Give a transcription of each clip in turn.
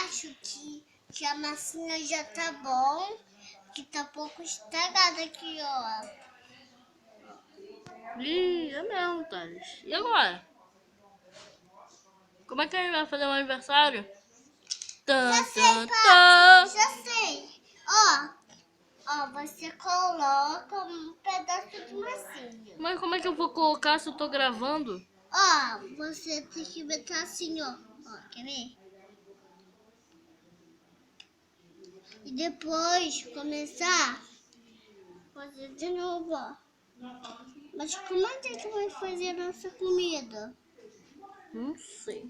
acho que a massinha já tá bom, que tá um pouco estragada aqui, ó. Ih, é mesmo, Thales. E agora? Como é que a gente vai fazer um aniversário? Já sei, pá, já sei. Ó, você coloca um pedaço de massinha. Mas como é que eu vou colocar se eu tô gravando? Ó, você tem que botar assim, ó. Ó, quer ver? E depois começar a fazer de novo, ó. Mas como é que a gente vai fazer a nossa comida? Não sei.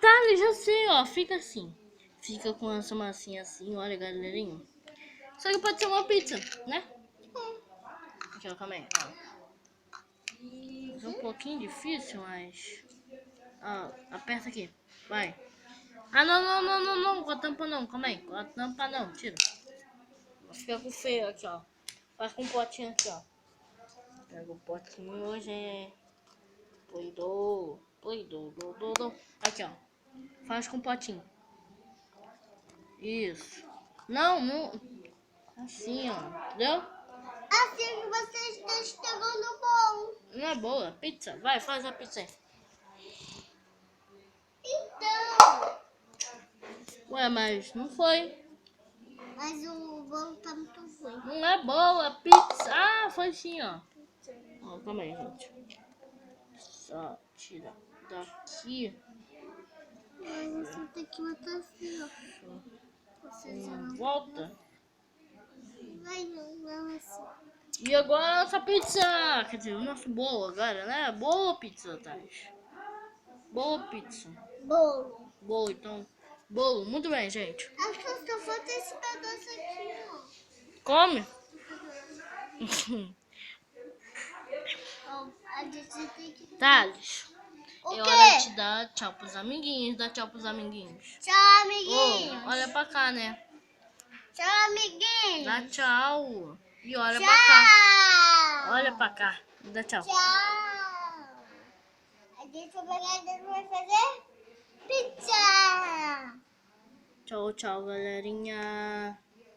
Thales, já sei, ó. Fica assim. Fica com essa massinha assim, olha, galerinha. Só que pode ser uma pizza, né? Aqui, ó, calma aí, ó. É um pouquinho difícil, mas... Ó, aperta aqui. Vai. Ah, não. Com a tampa não. Calma aí. Com a tampa não. Tira. Vai ficar com feio aqui, ó. Faz com um potinho aqui, ó. Pega o potinho hoje é... Play-Doh. Aqui, ó. Faz com um potinho. Isso. Não. Assim, ó. Entendeu? Assim que você está chegando bom. Não é boa. Pizza. Vai, faz a pizza aí. Então, Ué, mas não foi. mas o bolo tá muito ruim. Não é boa a pizza. Ah, foi sim, ó. Ó, calma aí, gente. Só tira daqui. Mas você tem que botar assim, ó. Você já não Volta. vai, não assim. E agora a nossa pizza. Quer dizer, o nosso bolo agora, né? Bolo ou pizza, Thais? Bolo ou pizza? Bolo. Bolo, então. Bolo, muito bem, gente. Acho que só falta esse pedaço aqui, ó. Come. Ó, a gente tem que... Thales, O é quê? hora de dar tchau pros amiguinhos. Dá tchau pros amiguinhos. Tchau, amiguinhos. Ô, olha pra cá, né? Tchau, amiguinhos. Dá tchau. E olha Tchau. pra cá. Olha pra cá. Dá tchau. Tchau. A gente vai fazer pizza. Tchau, galerinha.